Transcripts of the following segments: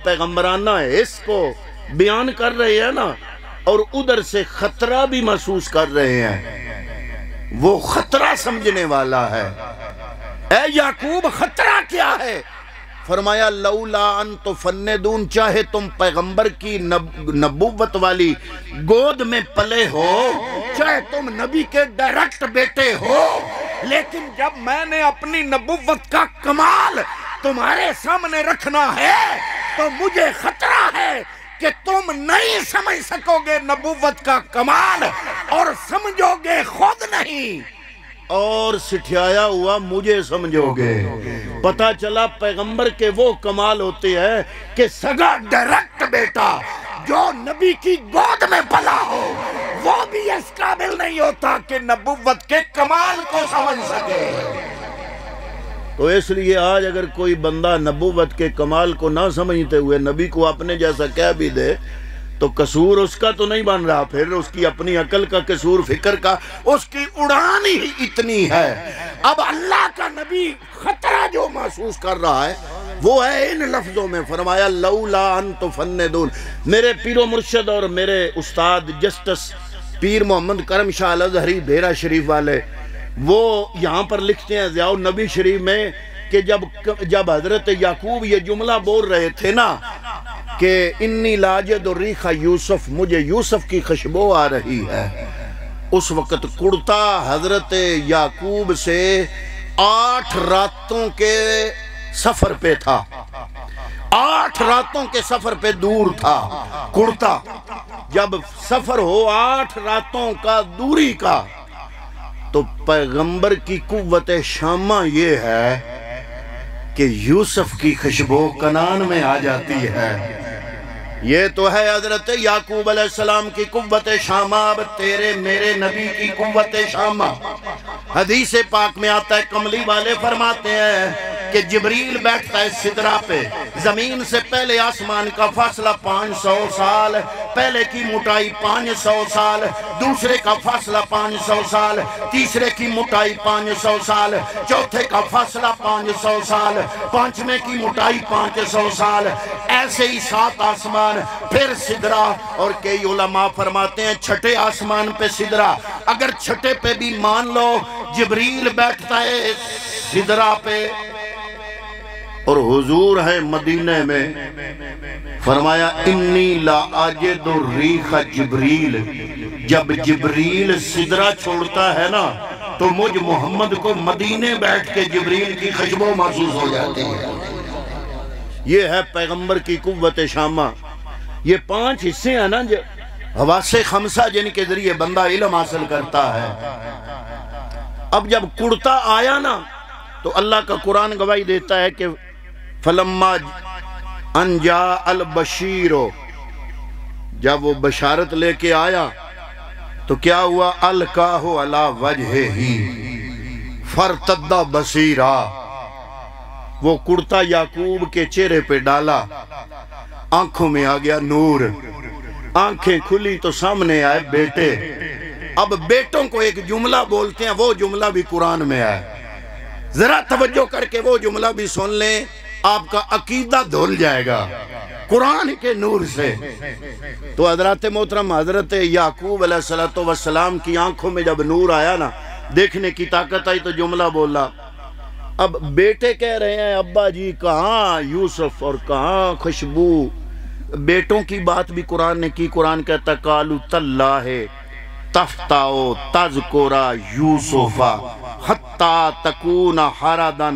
پیغمبرانہ حس کو بیان کر رہے ہیں نا، اور ادھر سے خطرہ بھی محسوس کر رہے ہیں، وہ خطرہ سمجھنے والا ہے۔ اے یعقوب خطرہ کیا ہے؟ فرمایا لولا ان تفندون، چاہے تم پیغمبر کی نبوت والی گود میں پلے ہو، چاہے تم نبی کے ڈائریکٹ بیٹے ہو، لیکن جب میں نے اپنی نبوت کا کمال تمہارے سامنے رکھنا ہے تو مجھے خطرہ ہے کہ تم نہیں سمجھ سکو گے نبوت کا کمال، اور سمجھو گے خود نہیں، اور سٹھیایا ہوا مجھے سمجھو گے۔ پتہ چلا پیغمبر کے وہ کمال ہوتے ہیں کہ سگا ڈائریکٹ بیٹا جو نبی کی گود میں پلا ہو وہ بھی اس قابل نہیں ہوتا کہ نبوت کے کمال کو سمجھ سکے۔ تو اس لیے آج اگر کوئی بندہ نبوت کے کمال کو نہ سمجھتے ہوئے نبی کو اپنے جیسا کہہ بھی دے تو قصور اس کا تو نہیں بن رہا، پھر اس کی اپنی عقل کا قصور، فکر کا، اس کی اڑان ہی اتنی ہے۔ اب اللہ کا نبی خطرہ جو محسوس کر رہا ہے وہ ہے ان لفظوں میں، فرمایا لولا ان تفندون۔ میرے پیر و مرشد اور میرے استاد جسٹس پیر محمد کرم شاہ الازہری بھیرا شریف والے، وہ یہاں پر لکھتے ہیں ضیاء النبی شریف میں کہ جب حضرت یعقوب یہ جملہ بول رہے تھے نا کہ انی لاجد ریح یوسف، مجھے یوسف کی خوشبو آ رہی ہے، اس وقت کرتا حضرت یعقوب سے 8 راتوں کے سفر پہ تھا، 8 راتوں کے سفر پہ دور تھا کرتا۔ جب سفر ہو 8 راتوں کا دوری کا تو پیغمبر کی قوت شامہ یہ ہے کہ یوسف کی خوشبو کنان میں آ جاتی ہے۔ یہ تو ہے حضرت یعقوب علیہ السلام کی قوت شامہ، اب تیرے میرے نبی کی قوت شامہ۔ حدیث پاک میں آتا ہے، کملی والے فرماتے ہیں کہ جبریل بیٹھتا ہے سدرہ پہ، زمین سے پہلے آسمان کا فاصلہ 500 سال، پہلے کی موٹائی 500 سال، دوسرے کا فاصلہ 500 سال، تیسرے کی موٹائی 500 سال، چوتھے کا فاصلہ 500 سال، پانچویں کی موٹائی 500 سال، ایسے ہی 7 آسمان، پھر سدرہ، اور کئی علماء فرماتے ہیں چھٹے آسمان پہ سدرہ۔ اگر چھٹے پہ بھی مان لو جبریل بیٹھتا ہے سدرہ پہ اور حضور ہے مدینہ میں، فرمایا انی لا اجد ریح جبریل، جب جبریل سدرہ چھوڑتا ہے نا تو مجھ محمد کو مدینے بیٹھ کے جبریل کی خوشبو محسوس ہو جاتی ہے۔ یہ ہے پیغمبر کی قوت شامہ۔ یہ 5 حصے ہیں نا حواس خمسہ جن کے ذریعے بندہ علم حاصل کرتا ہے۔ اب جب کرتا آیا نا تو اللہ کا قرآن گواہی دیتا ہے کہ فلما ان جاء البشیر، جب وہ بشارت لے کے آیا تو کیا ہوا؟ القاہ علی وجہہ فرتد بصیرا، وہ کرتا یعقوب کے چہرے پہ ڈالا، آنکھوں میں آ گیا نور، آنکھیں کھلی تو سامنے آئے بیٹے۔ اب بیٹوں کو ایک جملہ بولتے ہیں، وہ جملہ بھی قرآن میں ہے، ذرا توجہ کر کے وہ جملہ بھی سن لیں، آپ کا عقیدہ دھل جائے گا قرآن کے نور سے۔ تو حضرت محترم حضرت یعقوب علیہ السلام کی آنکھوں میں جب نور آیا نا، دیکھنے کی طاقت آئی تو جملہ بولا۔ اب بیٹے کہہ رہے ہیں ابا جی کہاں یوسف اور کہاں خوشبو؟ بیٹوں کی بات بھی قرآن نے کی، قرآن کہتا قالوا تاللہ تفتأ تذکر یوسف حتی تکون حردا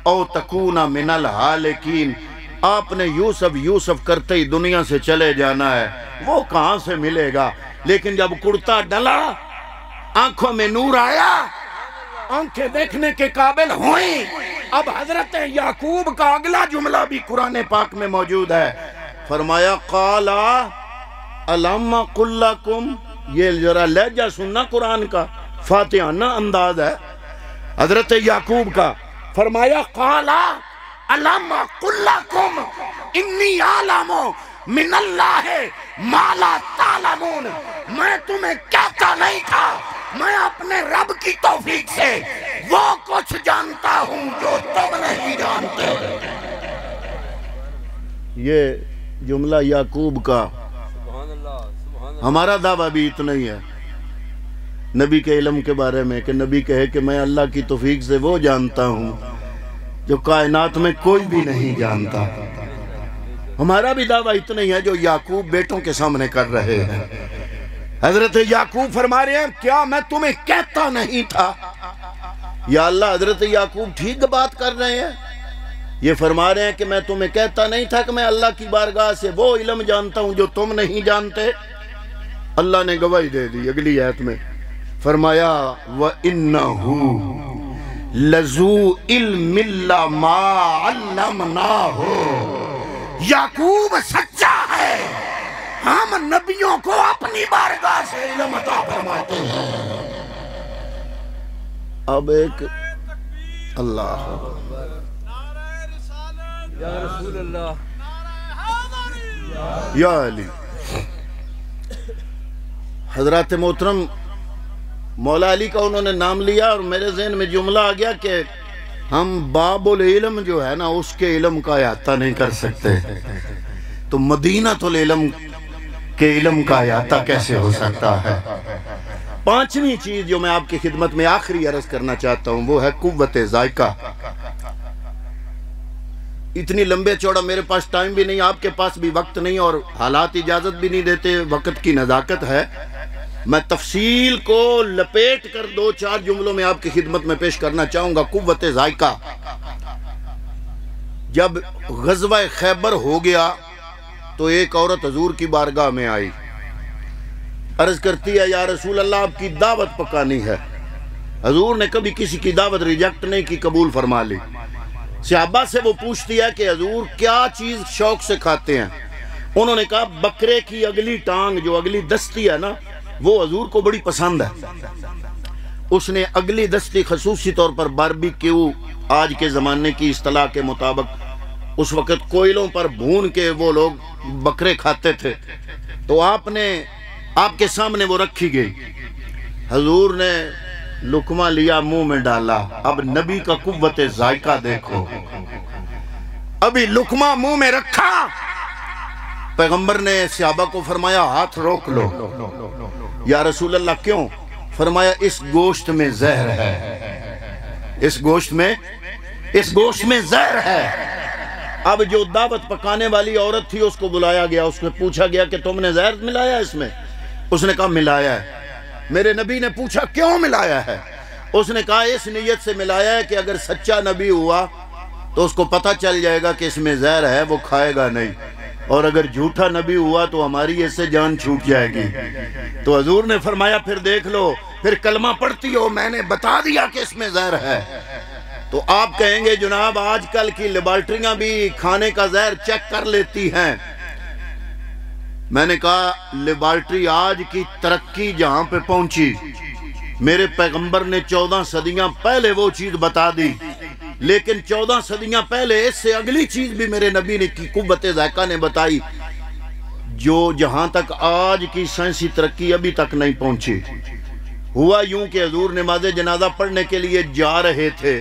او تکون من الہالکین، آپ نے یوسف کرتے ہی دنیا سے چلے جانا ہے، وہ کہاں سے ملے گا؟ لیکن جب کرتا ڈلا، آنکھوں میں نور آیا، آنکھیں دیکھنے کے قابل ہوئیں۔ اب حضرت یعقوب کا اگلا جملہ بھی قرآن پاک میں موجود ہے، فرمایا قال الم قل لکم، یہ ذرا لہجہ سننا قرآن کا، فاتحانہ انداز ہے حضرت یعقوب کا، فرمایا قال الم قل لکم انی اعلم من اللہ ما لا تعلمون، میں تمہیں کہتا نہیں تھا، میں اپنے رب کی توفیق سے وہ کچھ جانتا ہوں جو تم نہیں جانتے۔ یہ جملہ یعقوب کا، ہمارا دعویٰ بھی اتنا ہی ہے نبی کے علم کے بارے میں کہ نبی کہے کہ میں اللہ کی توفیق سے وہ جانتا ہوں جو کائنات میں کوئی بھی نہیں جانتا۔ ہمارا بھی دعویٰ اتنا ہی ہے جو یعقوب بیٹوں کے سامنے کر رہے ہیں۔ حضرت یعقوب فرما رہے ہیں کیا میں تمہیں کہتا نہیں تھا؟ یا اللہ، حضرت یعقوب ٹھیک بات کر رہے ہیں، یہ فرما رہے ہیں کہ میں تمہیں کہتا نہیں تھا کہ میں اللہ کی بارگاہ سے وہ علم جانتا ہوں جو تم نہیں جانتے۔ اللہ نے گواہی دے دی اگلی آیت میں، فرمایا وَإِنَّهُ لَذُو عِلْمٍ لَمَا عَلَّمْنَاهُ، یعقوب سچا ہے، ہم نبیوں کو اپنی بارگاہ سے علم عطا فرماتے ہیں۔ اب ایک اللہ یا رسول اللہ، یا علی، حضرات محترم مولا علی کا انہوں نے نام لیا اور میرے ذہن میں جملہ آ گیا کہ ہم باب العلم جو ہے نا اس کے علم کا احاطہ نہیں کر سکتے، تو مدینۃ العلم کے علم کا احاطہ کیسے ہو سکتا ہے؟ پانچویں چیز جو میں آپ کی خدمت میں آخری عرض کرنا چاہتا ہوں وہ ہے قوت ذائقہ۔ اتنی لمبے چوڑا میرے پاس ٹائم بھی نہیں، آپ کے پاس بھی وقت نہیں اور حالات اجازت بھی نہیں دیتے، وقت کی نزاکت ہے۔ میں تفصیل کو لپیٹ کر 2-4 جملوں میں آپ کی خدمت میں پیش کرنا چاہوں گا۔ قوت ذائقہ، جب غزوہ خیبر ہو گیا تو ایک عورت حضور کی بارگاہ میں آئی، عرض کرتی ہے یا رسول اللہ آپ کی دعوت پکانی ہے۔ حضور نے کبھی کسی کی دعوت ریجیکٹ نہیں کی، قبول فرما لی۔ صحابہ سے وہ پوچھتی ہے کہ حضور کیا چیز شوق سے کھاتے ہیں؟ انہوں نے کہا بکرے کی اگلی ٹانگ، جو اگلی دستی ہے نا، وہ حضور کو بڑی پسند ہے۔ اس نے اگلی دستی خصوصی طور پر باربیکیو، آج کے زمانے کی اصطلاح کے مطابق اس وقت کوئلوں پر بھون کے وہ لوگ بکرے کھاتے تھے، تو آپ کے سامنے وہ رکھی گئی۔ حضور نے لقمہ لیا، منہ میں ڈالا۔ اب نبی کا قوت ذائقہ دیکھو، ابھی لقمہ منہ میں رکھا، پیغمبر نے صحابہ کو فرمایا ہاتھ روک لو۔ یا رسول اللہ کیوں؟ فرمایا اس گوشت میں زہر ہے، اس گوشت میں زہر ہے۔ اب جو دعوت پکانے والی عورت تھی اس کو بلایا گیا، اس کو پوچھا گیا کہ تم نے زہر ملایا اس میں؟ اس نے کہا ملایا ہے۔ میرے نبی نے پوچھا کیوں ملایا ہے؟ اس نے کہا اس نیت سے ملایا ہے کہ اگر سچا نبی ہوا تو اس کو پتہ چل جائے گا کہ اس میں زہر ہے، وہ کھائے گا نہیں، اور اگر جھوٹا نبی ہوا تو ہماری اس سے جان چھوٹ جائے گی۔ تو حضور نے فرمایا پھر دیکھ لو، پھر کلمہ پڑھتی ہو، میں نے بتا دیا کہ اس میں زہر ہے۔ تو آپ کہیں گے جناب آج کل کی لیبارٹریاں بھی کھانے کا زہر چیک کر لیتی ہیں۔ میں نے کہا لیبارٹری آج کی ترقی جہاں پہ پہنچی، میرے پیغمبر نے 14 صدیاں پہلے وہ چیز بتا دی، لیکن 14 صدیاں پہلے اس سے اگلی چیز بھی میرے نبی نے کی، قوت ذائقہ نے بتائی، جو جہاں تک آج کی سائنسی ترقی ابھی تک نہیں پہنچی۔ ہوا یوں کہ حضور نماز جنازہ پڑھنے کے لیے جا رہے تھے،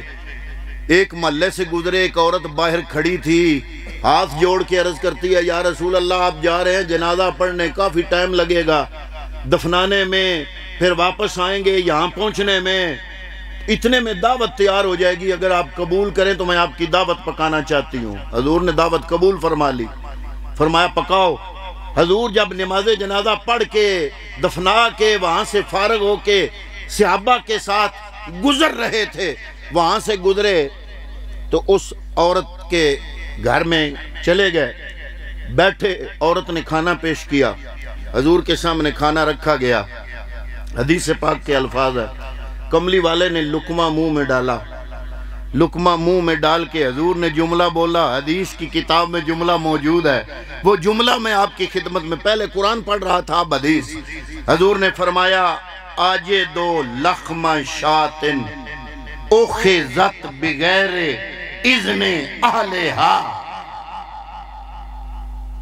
ایک محلے سے گزرے، ایک عورت باہر کھڑی تھی، ہاتھ جوڑ کے عرض کرتی ہے یا رسول اللہ آپ جا رہے ہیں جنازہ پڑھنے، کافی ٹائم لگے گا دفنانے میں، پھر واپس آئیں گے، یہاں پہنچنے میں اتنے میں دعوت تیار ہو جائے گی، اگر آپ قبول کریں تو میں آپ کی دعوت پکانا چاہتی ہوں۔ حضور نے دعوت قبول فرما لی، فرمایا پکاؤ۔ حضور جب نماز جنازہ پڑھ کے دفنا کے وہاں سے فارغ ہو کے صحابہ کے ساتھ گزر رہے تھے، وہاں سے گزرے تو اس عورت کے گھر میں چلے گئے، بیٹھے، عورت نے کھانا پیش کیا، حضور کے سامنے کھانا رکھا گیا۔ حدیث پاک کے الفاظ ہے، کملی والے نے لقمہ منہ میں ڈالا، لقمہ منہ میں ڈال کے حضور نے جملہ بولا، حدیث کی کتاب میں جملہ موجود ہے، وہ جملہ میں آپ کی خدمت میں، پہلے قرآن پڑھ رہا تھا اب حدیث۔ حضور نے فرمایا آجے دو لخم شاتن اخذت بغیر اذن اہلہا،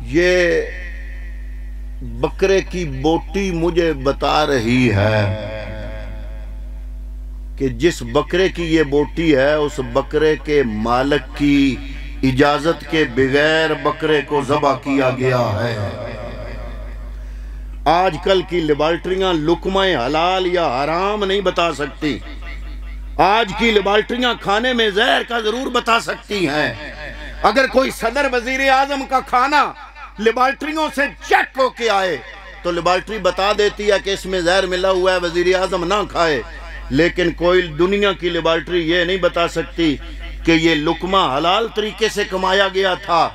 یہ بکرے کی بوٹی مجھے بتا رہی ہے کہ جس بکرے کی یہ بوٹی ہے اس بکرے کے مالک کی اجازت کے بغیر بکرے کو ذبح کیا گیا ہے۔ آج کل کی لیبارٹریاں لقمہ حلال یا حرام نہیں بتا سکتی، آج کی لیبارٹریاں کھانے میں زہر کا ضرور بتا سکتی ہیں۔ اگر کوئی صدر وزیر اعظم کا کھانا لیبارٹریوں سے چیک ہو کے آئے تو لیبارٹری بتا دیتی ہے کہ اس میں زہر ملا ہوا ہے، وزیر اعظم نہ کھائے، لیکن کوئی دنیا کی لیبارٹری یہ نہیں بتا سکتی کہ یہ لقمہ حلال طریقے سے کمایا گیا تھا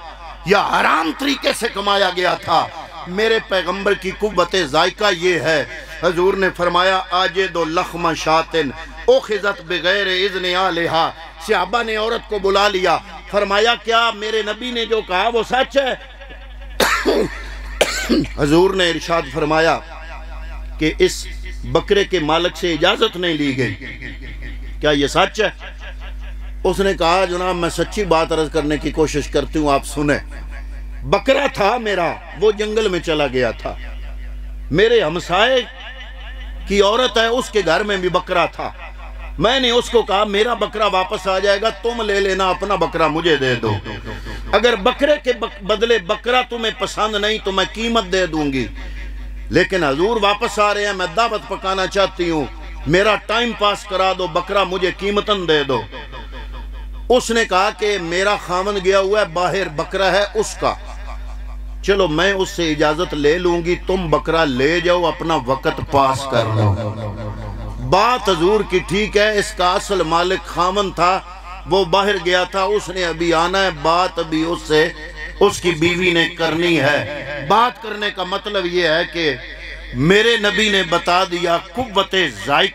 یا حرام طریقے سے کمایا گیا تھا۔ میرے پیغمبر کی قوت ذائقہ یہ ہے، حضور نے فرمایا آجد لخم شاتن اخذت بغیر اذن آلہا، صحابہ نے عورت کو بلا لیا، فرمایا کیا میرے نبی نے جو کہا وہ سچ ہے؟ حضور نے ارشاد فرمایا کہ اس بکرے کے مالک سے اجازت نہیں لی گئی، کیا یہ سچ ہے؟ اس نے کہا جناب میں سچی بات عرض کرنے کی کوشش کرتی ہوں، آپ سنیں۔ بکرا تھا میرا، وہ جنگل میں چلا گیا تھا، میرے ہمسائے کی عورت ہے اس کے گھر میں بھی بکرا تھا، میں نے اس کو کہا میرا بکرا واپس آ جائے گا، تم لے لینا، اپنا بکرا مجھے دے دو، اگر بکرے کے بدلے بکرا تمہیں پسند نہیں تو میں قیمت دے دوں گی، لیکن حضور واپس آ رہے ہیں، میں دعوت پکانا چاہتی ہوں، میرا ٹائم پاس کرا دو، بکرا مجھے قیمتاً دے دو۔ اس نے کہا کہ میرا خامن گیا ہوا ہے باہر، بکرا ہے اس کا، چلو میں اس سے اجازت لے لوں گی، تم بکرا لے جاؤ، اپنا وقت پاس کر لو۔ بات حضور کی ٹھیک ہے، اس کا اصل مالک خامن تھا، وہ باہر گیا تھا، اس نے ابھی آنا ہے، بات ابھی اس سے اس کی بیوی نے کرنی ہے۔ بات کرنے کا مطلب یہ ہے کہ میرے نبی نے بتا دیا قوت ذائقہ